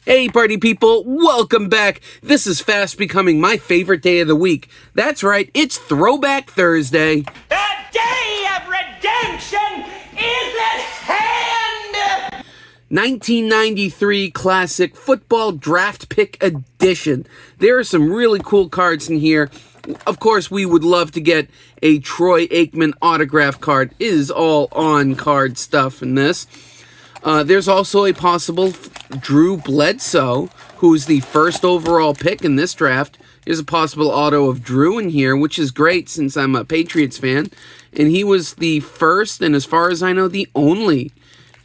Hey party people, welcome back. This is fast becoming my favorite day of the week. That's right, it's Throwback Thursday. The day of redemption is at hand! 1993 Classic Football Draft Pick Edition. There are some really cool cards in here. Of course, we would love to get a Troy Aikman autograph card. It is all on-card stuff in this. There's also a possible Drew Bledsoe, who's the first overall pick in this draft. There's a possible auto of Drew in here, which is great since I'm a Patriots fan. And he was the first, and as far as I know, the only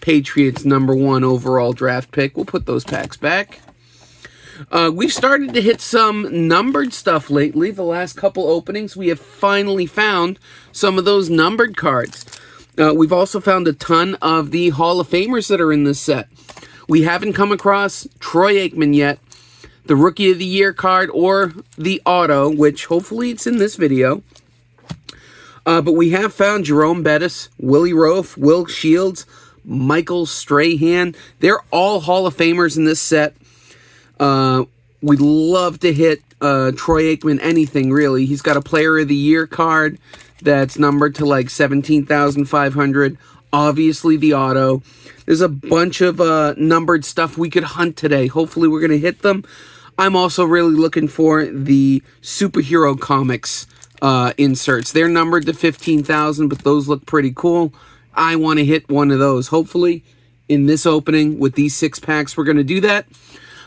Patriots #1 overall draft pick. We'll put those packs back. We've started to hit some numbered stuff lately. The last couple openings, we have finally found some of those numbered cards. We've also found a ton of the Hall of Famers that are in this set. We haven't come across Troy Aikman yet, the Rookie of the Year card, or the auto, which hopefully it's in this video. But we have found Jerome Bettis, Willie Roaf, Will Shields, Michael Strahan. They're all Hall of Famers in this set. We'd love to hit Troy Aikman anything, really. He's got a Player of the Year card that's numbered to like 17,500. Obviously the auto. There's a bunch of numbered stuff we could hunt today. Hopefully we're going to hit them. I'm also really looking for the superhero comics inserts. They're numbered to 15,000, but those look pretty cool. I want to hit one of those. Hopefully in this opening with these 6 packs, we're going to do that.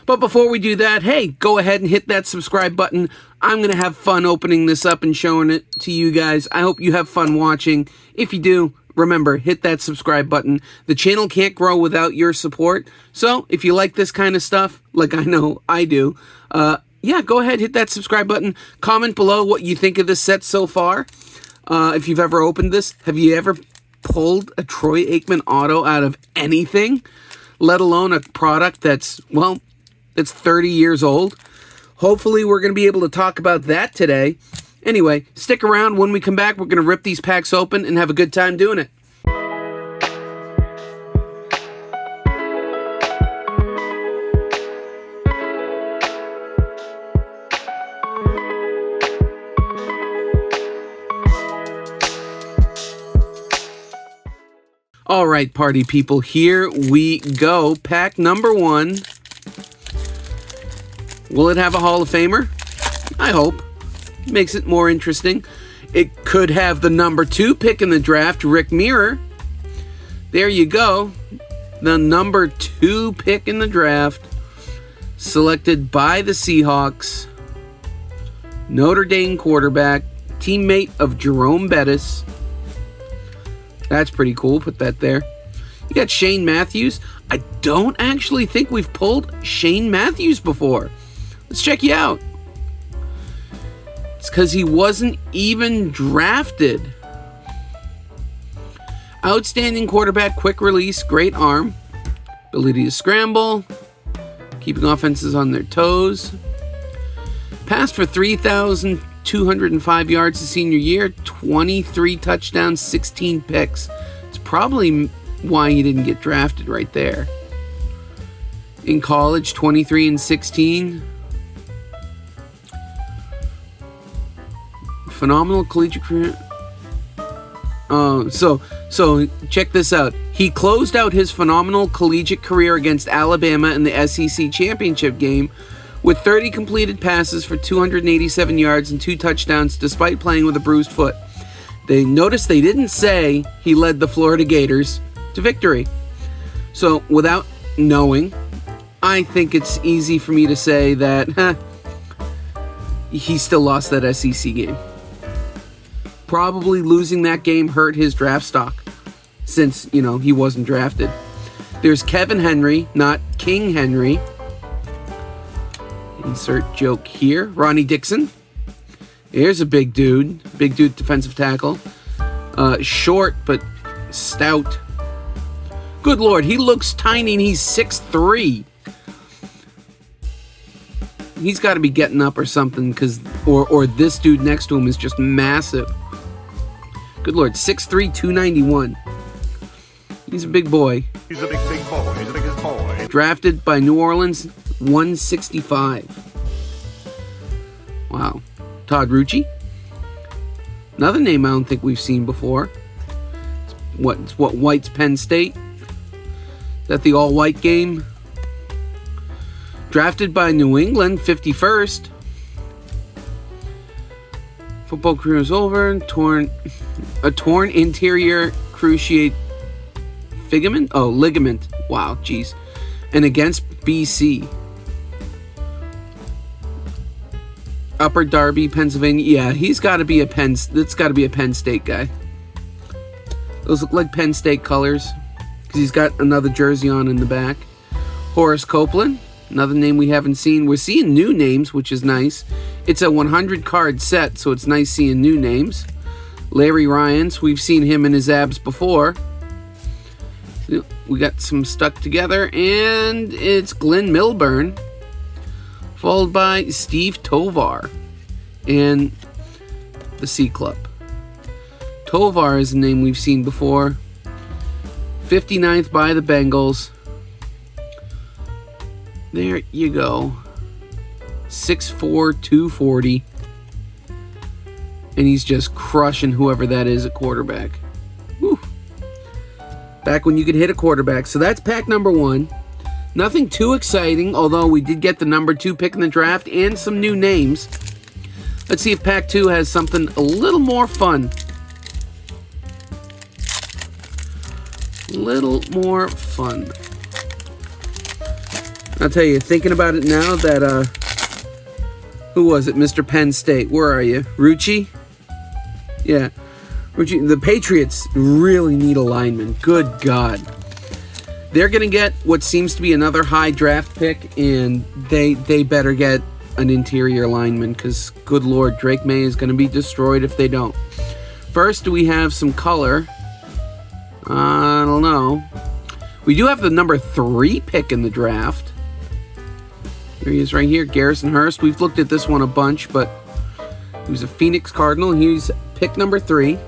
But before we do that, hey, go ahead and hit that subscribe button. I'm going to have fun opening this up and showing it to you guys. I hope you have fun watching. If you do, remember, hit that subscribe button. The channel can't grow without your support. So if you like this kind of stuff, like I know I do, yeah, go ahead, hit that subscribe button. Comment below what you think of this set so far. If you've ever opened this, have you ever pulled a Troy Aikman auto out of anything? Let alone a product that's, well, it's 30 years old. Hopefully we're going to be able to talk about that today. Anyway, stick around. When we come back, we're going to rip these packs open and have a good time doing it. All right, party people, here we go. Pack number 1. Will it have a Hall of Famer? I hope. Makes it more interesting. It could have the number 2 pick in the draft, Rick Mirror. There you go. The number 2 pick in the draft, selected by the Seahawks. Notre Dame quarterback, teammate of Jerome Bettis. That's pretty cool. Put that there. You got Shane Matthews. I don't actually think we've pulled Shane Matthews before. Let's check you out. It's because he wasn't even drafted. Outstanding quarterback, quick release, great arm, ability to scramble, keeping offenses on their toes. Passed for 3,205 yards his senior year, 23 touchdowns, 16 picks. It's probably why he didn't get drafted right there. In college, 23 and 16. Phenomenal collegiate career. So check this out. He closed out his phenomenal collegiate career against Alabama in the SEC championship game with 30 completed passes for 287 yards and 2 touchdowns despite playing with a bruised foot. They noticed they didn't say he led the Florida Gators to victory. So without knowing, I think it's easy for me to say that he still lost that SEC game. Probably losing that game hurt his draft stock since, you know, he wasn't drafted. There's Kevin Henry, not King Henry. Insert joke here. Ronnie Dixon. Here's a big dude. Big dude defensive tackle. Short, but stout. Good Lord, he looks tiny and he's 6'3". He's got to be getting up or something, or this dude next to him is just massive. Good Lord, 6'3", 291. He's a big boy. He's a big boy. He's the biggest boy. Drafted by New Orleans 165. Wow. Todd Rucci. Another name I don't think we've seen before. It's what White's Penn State? Is that the all-white game? Drafted by New England, 51st. Football career is over. A torn interior cruciate ligament. Wow, jeez. And against BC. Upper Darby, Pennsylvania. Yeah, he's got to be a Penn. That's got to be a Penn State guy. Those look like Penn State colors because he's got another jersey on in the back. Horace Copeland, another name we haven't seen. We're seeing new names, which is nice. It's a 100 card set, so it's nice seeing new names. Larry Ryans, we've seen him in his abs before. We got some stuck together, and it's Glenn Milburn, followed by Steve Tovar and the C Club. Tovar is a name we've seen before. 59th by the Bengals. There you go. 6'4", 240. And he's just crushing whoever that is at quarterback. Whew. Back when you could hit a quarterback. So that's pack number 1. Nothing too exciting, although we did get the number 2 pick in the draft and some new names. Let's see if pack 2 has something a little more fun. I'll tell you, thinking about it now that, who was it? Mr. Penn State. Where are you? Rucci? Yeah. Rucci. The Patriots really need a lineman. Good God. They're going to get what seems to be another high draft pick, and they better get an interior lineman because, good Lord, Drake May is going to be destroyed if they don't. First, do we have some color? I don't know. We do have the number 3 pick in the draft. Here he is right here, Garrison Hurst. We've looked at this one a bunch, but he was a Phoenix Cardinal. He's pick number 3.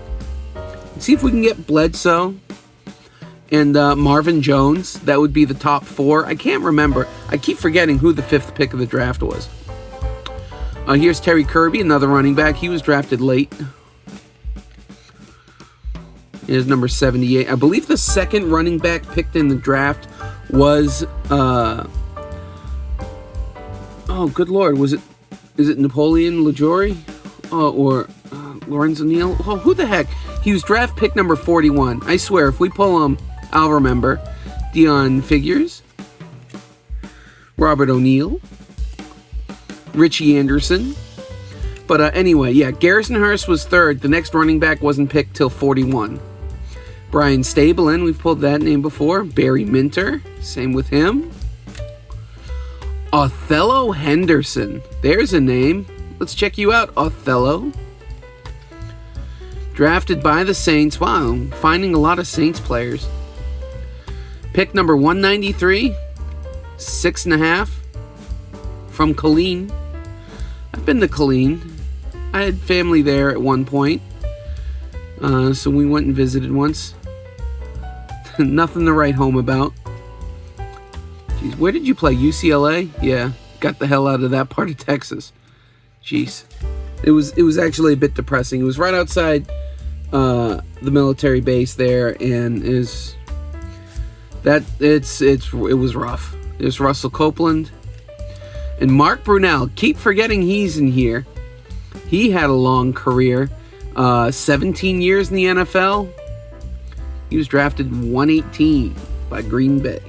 Let's see if we can get Bledsoe and Marvin Jones. That would be the top 4. I can't remember. I keep forgetting who the 5th pick of the draft was. Here's Terry Kirby, another running back. He was drafted late. Here's number 78. I believe the second running back picked in the draft was, oh, good Lord, is it Napoleon LaJory? Or Lorenzo Neal? Oh, who the heck? He was draft pick number 41. I swear, if we pull him, I'll remember. Deion Figures. Robert O'Neill. Richie Anderson. But anyway, yeah, Garrison Hurst was 3rd. The next running back wasn't picked till 41. Brian Stablein, we've pulled that name before. Barry Minter, same with him. Othello Henderson, there's a name. Let's check you out, Othello. Drafted by the Saints. Wow, I'm finding a lot of Saints players. Pick number 193, 6.5 from Killeen. I've been to Killeen. I had family there at one point. So we went and visited once. Nothing to write home about. Jeez, where did you play? UCLA? Yeah, got the hell out of that part of Texas. Jeez, it was actually a bit depressing. It was right outside the military base there, and it was rough. There's Russell Copeland and Mark Brunell. Keep forgetting he's in here. He had a long career. 17 years in the NFL. He was drafted 118 by Green Bay.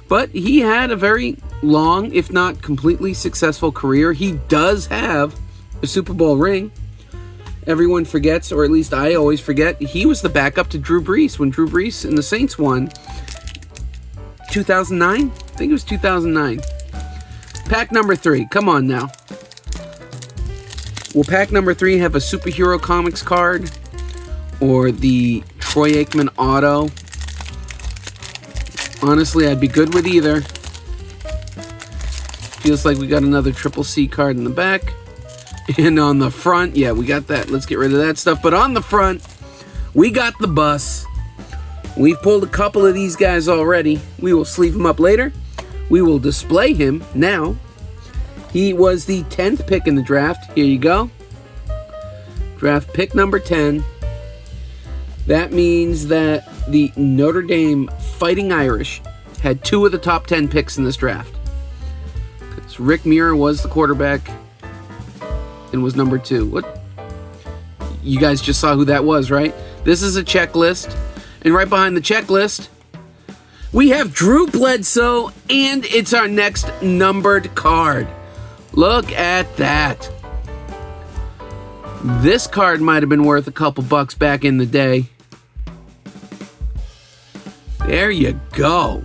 But he had a very long, if not completely successful career. He does have a Super Bowl ring. Everyone forgets, or at least I always forget, he was the backup to Drew Brees when Drew Brees and the Saints won 2009? I think it was 2009. Pack number 3. Come on now. Will pack number 3 have a superhero comics card or the Troy Aikman auto? Honestly, I'd be good with either. Feels like we got another Triple C card in the back. And on the front, yeah, we got that. Let's get rid of that stuff. But on the front, we got the bus. We've pulled a couple of these guys already. We will sleeve them up later. We will display him now. He was the 10th pick in the draft. Here you go. Draft pick number 10. That means that the Notre Dame Fighting Irish had 2 of the top 10 picks in this draft. So Rick Muir was the quarterback and was number 2. What? You guys just saw who that was, right? This is a checklist. And right behind the checklist, we have Drew Bledsoe, and it's our next numbered card. Look at that. This card might have been worth a couple bucks back in the day. There you go.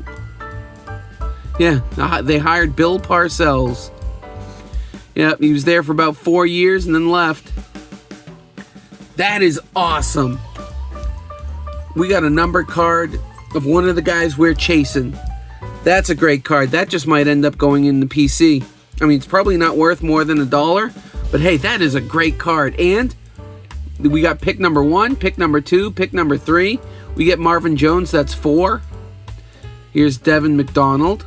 Yeah, they hired Bill Parcells. Yep, he was there for about 4 years and then left. That is awesome. We got a numbered card of one of the guys we're chasing. That's a great card. That just might end up going in the PC. I mean, it's probably not worth more than $1, but hey, that is a great card. And we got pick number 1, pick number 2, pick number 3. We get Marvin Jones, that's 4. Here's Devin McDonald.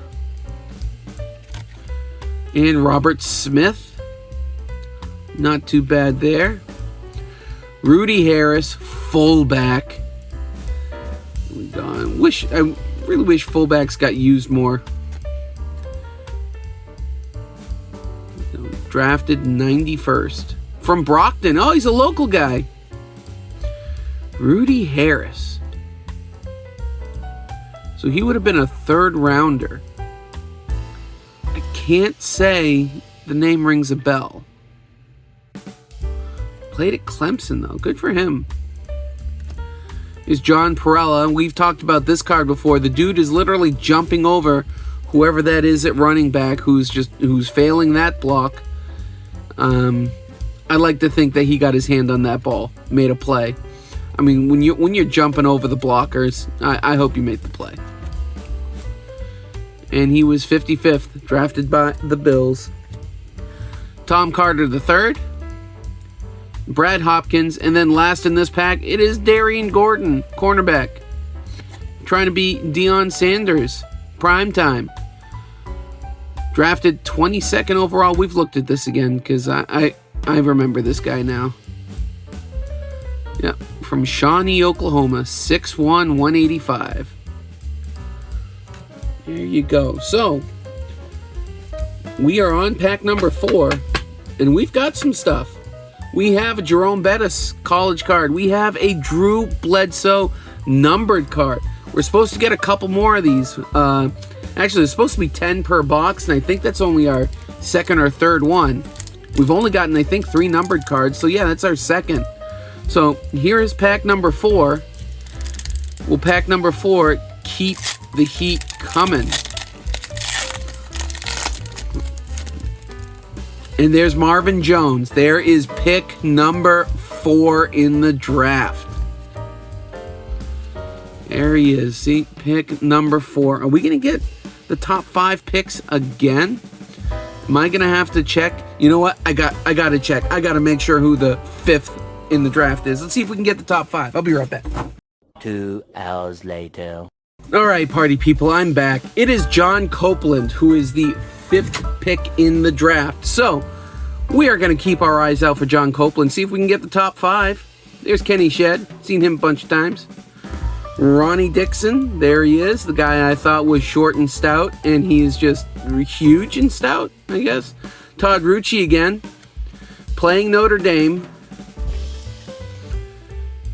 And Robert Smith. Not too bad there. Rudy Harris, fullback. I really wish fullbacks got used more. Drafted 91st. From Brockton. Oh, he's a local guy. Rudy Harris. So he would have been a 3rd rounder. I can't say the name rings a bell. Played at Clemson, though. Good for him. Is John Perella. We've talked about this card before. The dude is literally jumping over whoever that is at running back who's failing that block. I like to think that he got his hand on that ball, made a play. I mean, when you're jumping over the blockers, I hope you make the play. And he was 55th, drafted by the Bills. Tom Carter III, Brad Hopkins, and then last in this pack, it is Darian Gordon, cornerback. Trying to be Deion Sanders, primetime. Drafted 22nd overall. We've looked at this again because I remember this guy now. Yeah, from Shawnee, Oklahoma, 6'1", 185. There you go. So, we are on pack number 4, and we've got some stuff. We have a Jerome Bettis college card. We have a Drew Bledsoe numbered card. We're supposed to get a couple more of these. Actually, there's supposed to be 10 per box, and I think that's only our 2nd or 3rd one. We've only gotten, I think, 3 numbered cards. So, yeah, that's our 2nd. So, here is pack number 4. Will pack number 4 keep the heat coming? And there's Marvin Jones. There is pick number 4 in the draft. There he is. See, pick number 4. Are we going to get the top 5 picks again? Am I going to have to check? You know what? I got to check. I got to make sure who the 5th in the draft is. Let's see if we can get the top 5. I'll be right back. 2 hours later. All right, party people, I'm back. It is John Copeland, who is the 5th pick in the draft. So, we are going to keep our eyes out for John Copeland, see if we can get the top 5. There's Kenny Shedd. Seen him a bunch of times. Ronnie Dixon, there he is, the guy I thought was short and stout, and he is just huge and stout, I guess. Todd Rucci again, playing Notre Dame.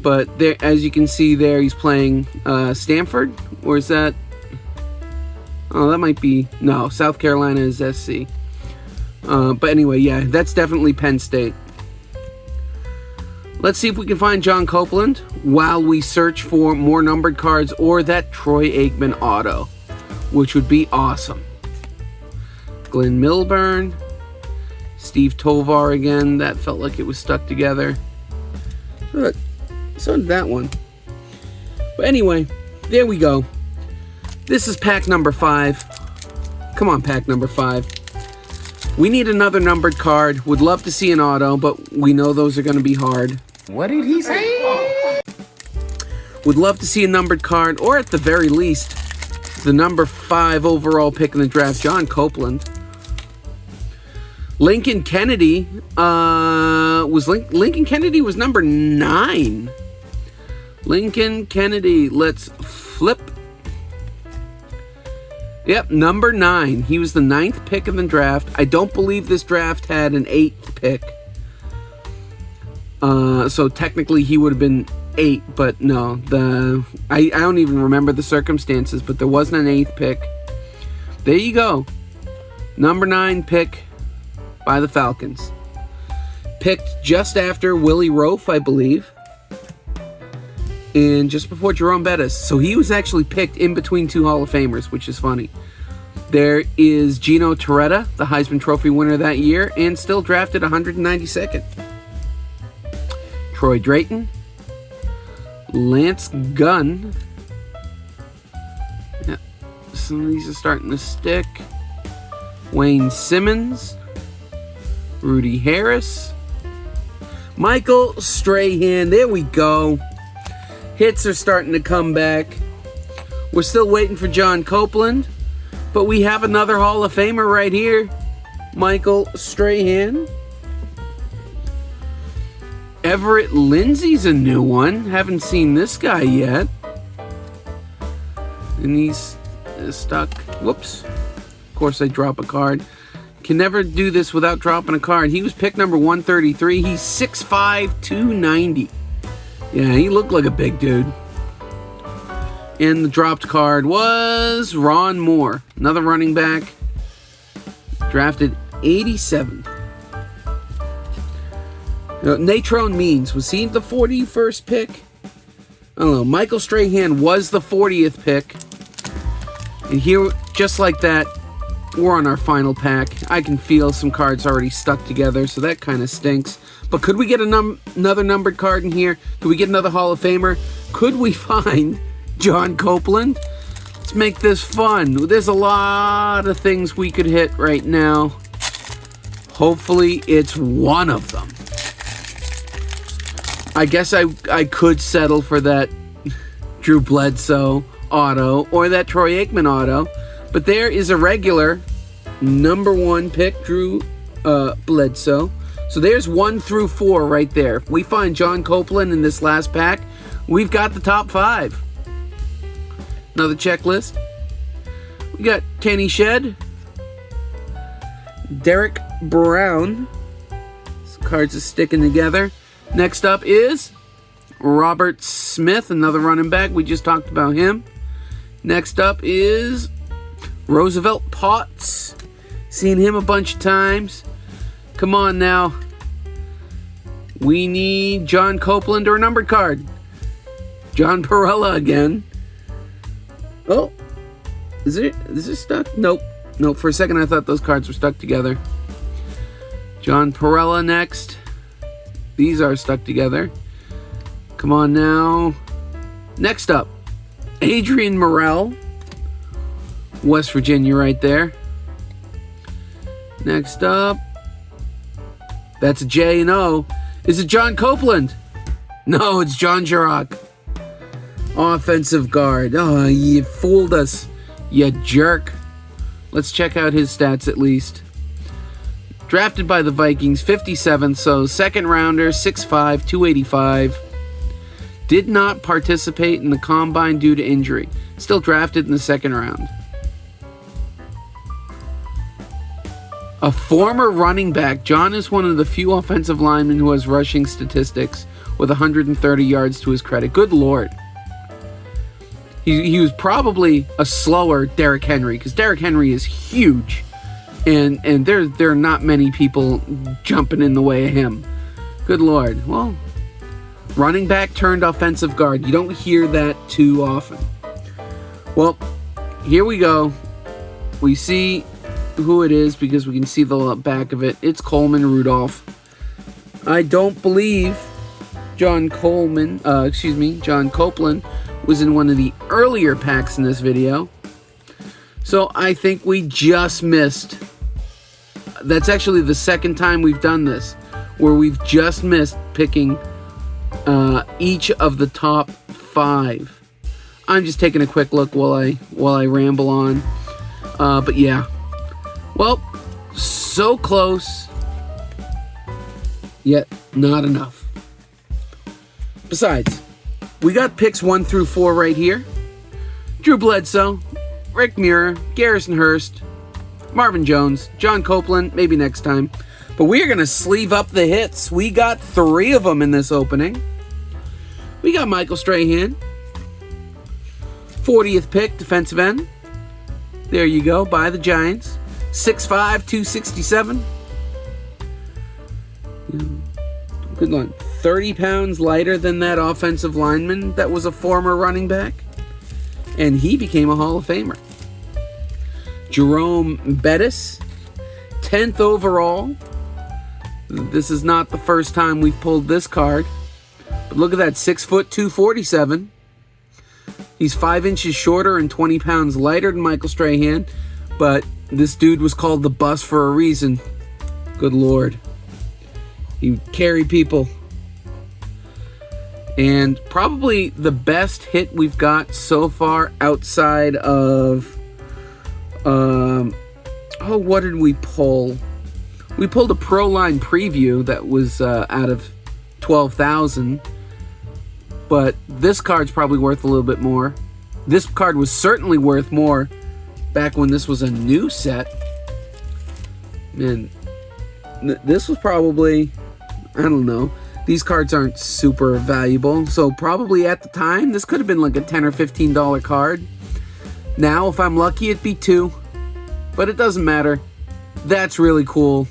But there, as you can see there, he's playing Stanford, or is that? Oh, that might be, no, South Carolina is SC. But anyway, yeah, that's definitely Penn State. Let's see if we can find John Copeland while we search for more numbered cards or that Troy Aikman auto, which would be awesome. Glenn Milburn, Steve Tovar again. That felt like it was stuck together. But so did that one. But anyway, there we go. This is pack number 5. Come on, pack number 5. We need another numbered card. Would love to see an auto, but we know those are going to be hard. What did he say? Would love to see a numbered card, or at the very least, the number 5 overall pick in the draft, John Copeland. Lincoln Kennedy Lincoln Kennedy was number 9. Lincoln Kennedy, let's flip. Yep, number 9. He was the 9th pick in the draft. I don't believe this draft had an 8th pick. So technically he would have been 8, but no. I don't even remember the circumstances, but there wasn't an 8th pick. There you go. Number 9 pick by the Falcons. Picked just after Willie Rofe, I believe. And just before Jerome Bettis. So he was actually picked in between 2 Hall of Famers, which is funny. There is Gino Torretta, the Heisman Trophy winner that year, and still drafted 192nd. Troy Drayton. Lance Gunn. Yeah, some of these are starting to stick. Wayne Simmons. Rudy Harris. Michael Strahan. There we go. Hits are starting to come back. We're still waiting for John Copeland, but we have another Hall of Famer right here. Michael Strahan. Everett Lindsey's a new one. Haven't seen this guy yet. And he's stuck. Whoops. Of course I drop a card. Can never do this without dropping a card. He was pick number 133. He's 6'5", 290. Yeah, he looked like a big dude. And the dropped card was Ron Moore. Another running back. Drafted 87th. Natrone Means, was he the 41st pick? I don't know. Michael Strahan was the 40th pick. And here, just like that, we're on our final pack. I can feel some cards already stuck together, so that kind of stinks. But could we get another numbered card in here? Could we get another Hall of Famer? Could we find John Copeland? Let's make this fun. There's a lot of things we could hit right now. Hopefully it's one of them. I guess I could settle for that Drew Bledsoe auto or that Troy Aikman auto. But there is a regular number 1 pick, Drew Bledsoe. So there's 1 through 4 right there. If we find John Copeland in this last pack, we've got the top 5. Another checklist. We got Kenny Shedd. Derek Brown. These cards are sticking together. Next up is Robert Smith, another running back. We just talked about him. Next up is Roosevelt Potts. Seen him a bunch of times. Come on now. We need John Copeland or a numbered card. John Perella again. Oh. Is it stuck? Nope. Nope. For a second I thought those cards were stuck together. John Perella next. These are stuck together. Come on now. Next up, Adrian Morrell. West Virginia right there. Next up, that's a J and O. Is it John Copeland? No, it's John Jurok. Offensive guard. Oh, you fooled us, you jerk. Let's check out his stats at least. Drafted by the Vikings, 57th, so second rounder, 6'5", 285. Did not participate in the combine due to injury. Still drafted in the second round. A former running back, John is one of the few offensive linemen who has rushing statistics with 130 yards to his credit. Good Lord. He was probably a slower Derrick Henry, because Derrick Henry is huge. And there are not many people jumping in the way of him. Good Lord. Well, running back turned offensive guard. You don't hear that too often. Well, here we go. We see who it is because we can see the back of it. It's Coleman Rudolph. I don't believe John Copeland was in one of the earlier packs in this video. So I think we just missed. That's actually the second time we've done this, where we've just missed picking each of the top 5. I'm just taking a quick look while I ramble on. But yeah, well, so close, yet not enough. Besides, we got picks 1 through 4 right here. Drew Bledsoe, Rick Muir, Garrison Hurst, Marvin Jones, John Copeland, maybe next time. But we are going to sleeve up the hits. We got 3 of them in this opening. We got Michael Strahan, 40th pick, defensive end. There you go, by the Giants. 6'5", 267. Good one. 30 pounds lighter than that offensive lineman that was a former running back. And he became a Hall of Famer. Jerome Bettis, 10th overall. This is not the first time we've pulled this card. But look at that, 6 foot 247. He's 5 inches shorter and 20 pounds lighter than Michael Strahan. But this dude was called the Bus for a reason. Good Lord. He carried people. And probably the best hit we've got so far outside of... what did we pull? We pulled a Pro Line preview that was out of 12,000. But this card's probably worth a little bit more. This card was certainly worth more back when this was a new set. Man, this was probably, I don't know. These cards aren't super valuable. So probably at the time, this could have been like a $10 or $15 card. Now, if I'm lucky, it'd be 2. But it doesn't matter. That's really cool.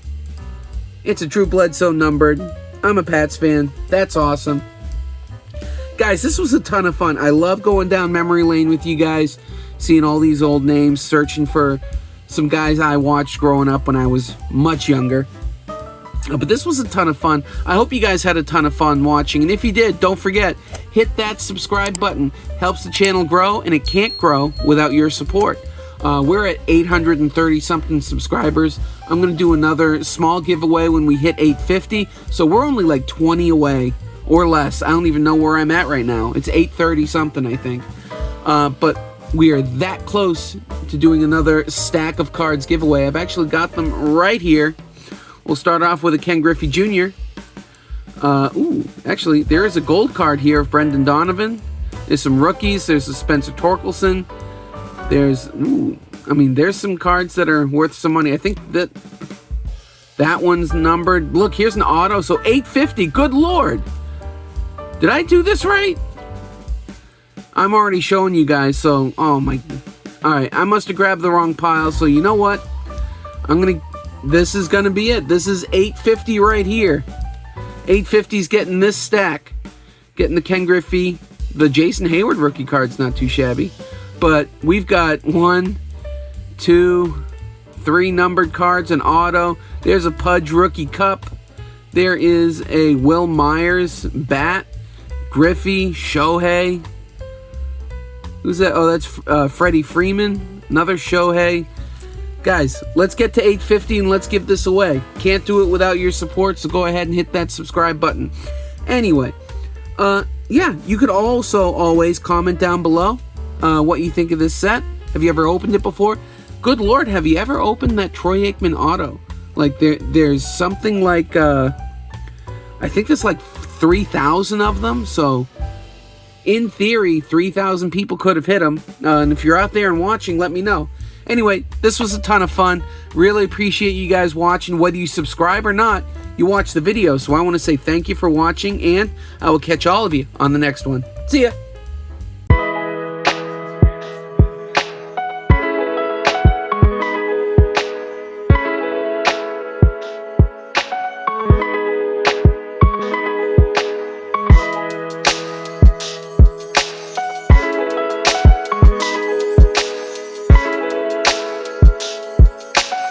It's a Drew Bledsoe numbered. I'm a Pats fan. That's awesome. Guys, this was a ton of fun. I love going down memory lane with you guys, seeing all these old names, searching for some guys I watched growing up when I was much younger. But this was a ton of fun. I hope you guys had a ton of fun watching. And if you did, don't forget, hit that subscribe button. Helps the channel grow, and it can't grow without your support. We're at 830-something subscribers. I'm going to do another small giveaway when we hit 850. So we're only like 20 away or less. I don't even know where I'm at right now. It's 830-something, I think. But we are that close to doing another stack of cards giveaway. I've actually got them right here. We'll start off with a Ken Griffey Jr. Actually, there is a gold card here of Brendan Donovan. There's some rookies. There's a Spencer Torkelson. There's some cards that are worth some money. I think that one's numbered. Look, here's an auto. So 850. Good Lord. Did I do this right? I'm already showing you guys. So, oh my. All right. I must have grabbed the wrong pile. So you know what? This is going to be it. This is 850 right here. 850's getting this stack. Getting the Ken Griffey. The Jason Hayward rookie card's not too shabby. But we've got 1, 2, 3 numbered cards, an auto. There's a Pudge rookie cup. There is a Will Myers bat. Griffey, Shohei. Who's that? Oh, that's Freddie Freeman. Another Shohei. Guys, let's get to 850 and let's give this away. Can't do it without your support, so go ahead and hit that subscribe button. Anyway, yeah, you could also always comment down below what you think of this set. Have you ever opened it before? Good Lord, have you ever opened that Troy Aikman auto? Like, there's something like, I think there's like 3,000 of them, so in theory, 3,000 people could have hit them. And if you're out there and watching, let me know. Anyway, this was a ton of fun. Really appreciate you guys watching. Whether you subscribe or not, you watch the video. So I want to say thank you for watching, and I will catch all of you on the next one. See ya.